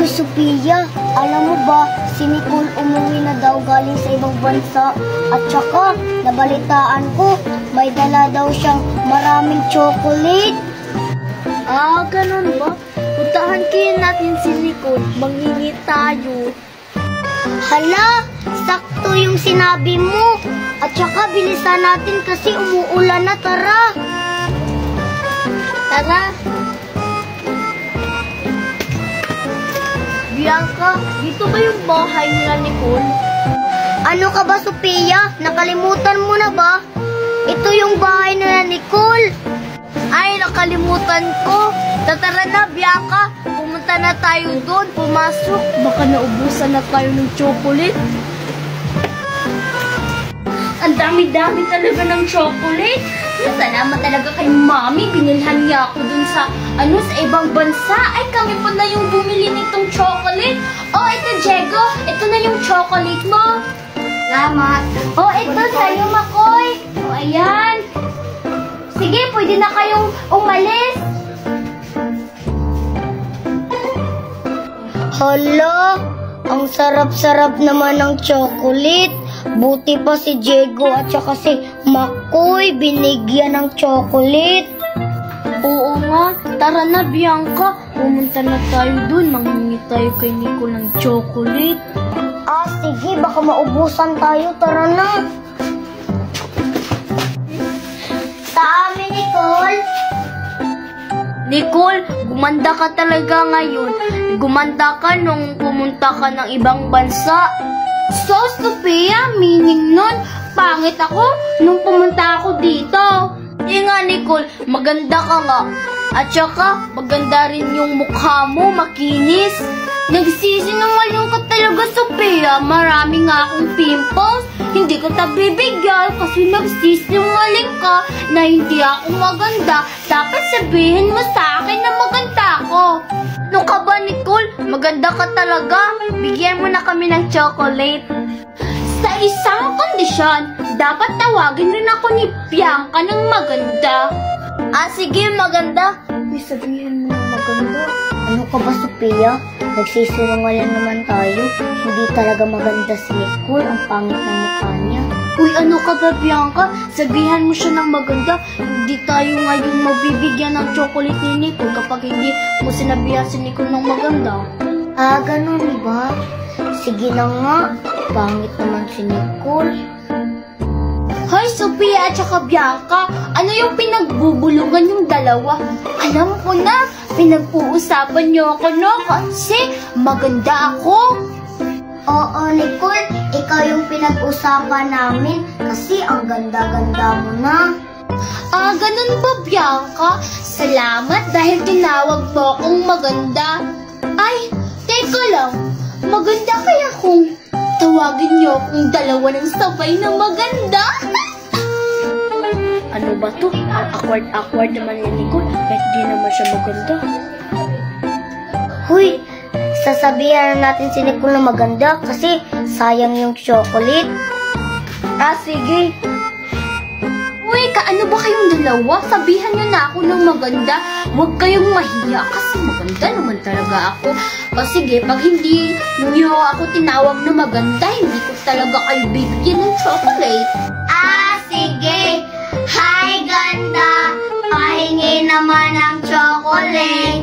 Uy, Sophia, alam mo ba, si Nicole umuwi na daw galing sa ibang bansa. At saka, nabalitaan ko, may dala daw siyang maraming chocolate. Ah, ganun ba? Puntahan kaya natin si Nicole, manghingi tayo. Hala, sakto yung sinabi mo. At saka, bilisan natin kasi umuulan na, tara. Tara. Bianca, dito ba yung bahay nila Nicole? Ano ka ba, Sophia? Nakalimutan mo na ba? Ito yung bahay nila Nicole. Ay, nakalimutan ko. Tara na, Bianca. Pumunta na tayo doon. Pumasok. Baka naubusan na tayo ng chocolate. Ang dami-dami talaga ng chocolate. Salamat talaga kay Mami. Binilhan niya ako dun sa ibang bansa. Ay, kami pa na yung bumili nitong chocolate. Oh, ito, Diego. Ito na yung chocolate mo. Salamat. Oh, ito sa'yo, Makoy. Oh, ayan. Sige, pwede na kayong umalis. Hala, ang sarap-sarap naman ng chocolate. Buti pa si Diego at saka si Makoy binigyan ng chocolate. Oo nga, tara na Bianca. Pumunta na tayo dun. Manghingi tayo kay Nicole ng chocolate. Ah, sige, baka maubusan tayo. Tara na. Sa amin, Nicole. Nicole, gumanda ka talaga ngayon. Gumanda ka nung pumunta ka ng ibang bansa. So, Sophia, meaning nun, pangit ako nung pumunta ako dito. Di nga, Nicole, maganda ka nga. At saka, maganda rin yung mukha mo, makinis. Nagsisinungaling ka talaga, Sophia. Marami nga akong pimples. Hindi ko bibigyan kasi nagsisinungaling ka na hindi ako maganda. Dapat sabihin mo sa akin na maganda ako. Ano ka ba, Nicole? Maganda ka talaga. Bigyan mo na kami ng chocolate. Sa isang kondisyon, dapat tawagin rin ako ni Bianca ng maganda. Ah, sige, maganda. May sabihin mo na maganda. Ano ka ba, Sophia? Nagsisinungaling naman tayo. Hindi talaga maganda si Nicole. Ang pangit ng mukha niya. Uy, ano ka ba, Bianca? Sabihan mo siya ng maganda. Hindi tayo ngayon mabibigyan ng chocolate ni Nicole kapag hindi mo sinabihan si Nicole ng maganda. Ah, ganun ba? Sige na nga. Pangit naman si Nicole. Hoy, Sophia at saka Bianca, ano yung pinagbubulungan yung dalawa? Alam ko na, pinag-uusapan niyo ako, no? Kasi maganda ako. Oo, Nicole, ikaw yung pinag-usapan namin kasi ang ganda-ganda mo na. Ah, ganun ba, Bianca? Salamat dahil tinawag mo akong maganda. Ay, teka lang, maganda kaya kung tawagin niyo akong dalawa ng sabay na maganda? Ano ba to? Awkward naman yan, Nicole. Kahit di naman siya maganda. Huy, sasabihan natin si Nicole na maganda kasi sayang yung chocolate. Ah, sige. Uy, ano ba kayong dalawa? Sabihan niyo na ako ng maganda. Huwag kayong mahiya kasi maganda naman talaga ako. O sige, pag hindi niyo ako tinawag na maganda, hindi ko talaga kayo bibigyan ng chocolate. Ah, sige. Hi, ganda. Pahingi naman ng chocolate.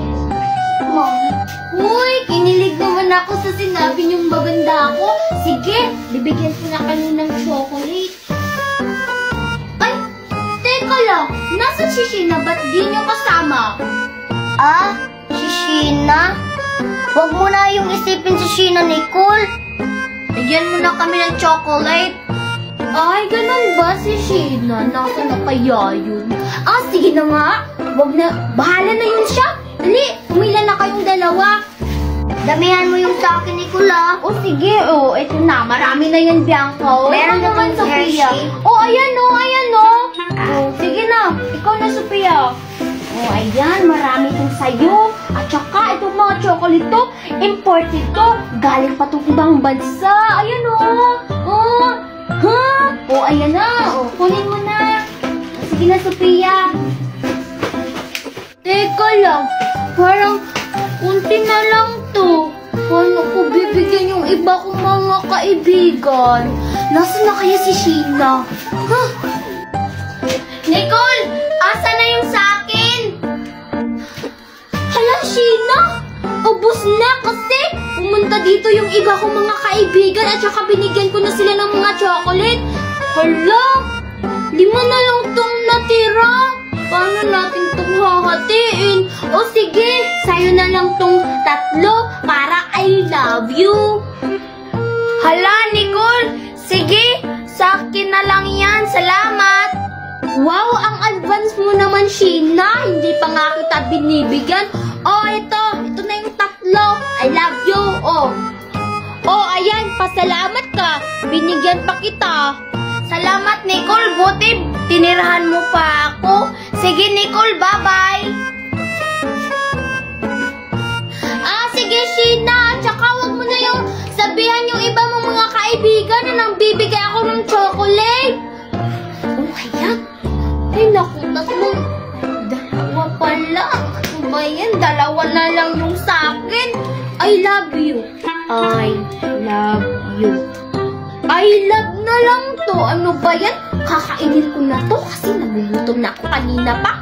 Uy, kinilig naman ako sa sinabi niyong maganda ako. Sige, bibigyan ko na kayo ng chocolate. Ay, teka lang. Nasa si Sheena, ba't di niyo kasama? Ah, si Sheena? Huwag mo na yung isipin si Sheena, Nicole. Bigyan mo na kami ng chocolate. Ay, ganun ba si Sheena? Nasa na kaya yun? Ah, sige na nga. Wag na, bahala na yun siya. Dali, umila na kayong dalawa. Damihan mo yung sa akin, Nicole, ah. O sige, eto na. Marami na yan, Bianca. Meron Ikaw naman, akong Sophia. Hershey. Ayan sige na. Ikaw na, Sophia. Ayan, marami itong sayo. At saka, itong mga chocolate to, imported to. Galing pa itong ibang bansa. Ayan, ayan na. Kunin mo na. Sige na, Sophia. Teka lang. Parang kunti na lang to. iba kong mga kaibigan. Nasaan na kaya si Sheena? Huh? Nicole! Asa na yung sa akin? Hala, Sheena! Ubus na kasi pumunta dito yung iba kong mga kaibigan at saka binigyan ko na sila ng mga chocolate. Hala! 5 na lang tong natira. Paano natin itong hahatiin? O sige, sa'yo na lang tong 3 para I love you. Hala, Nicole! Sige, sa akin na lang yan. Salamat! Wow, ang advance mo naman, Sheena. Hindi pa nga kita binibigyan. Oh, ito na yung 3. I love you. Oh, ayan, pasalamat ka. Binigyan pa kita. Salamat, Nicole. Buti, tinirahan mo pa ako. Sige, Nicole, bye-bye. Sige, Sheena. Tsaka huwag mo na yung sabihan yung iba mong mga kaibigan na nang bibigay ako ng chocolate. Oh, ayan. Ay, naku, 2 pala. Ano ba yan? 2 na lang yung sa akin. I love you. I love you. I love na lang to. Ano ba yan? Kakainin ko na to kasi nagugutom na ako kanina pa.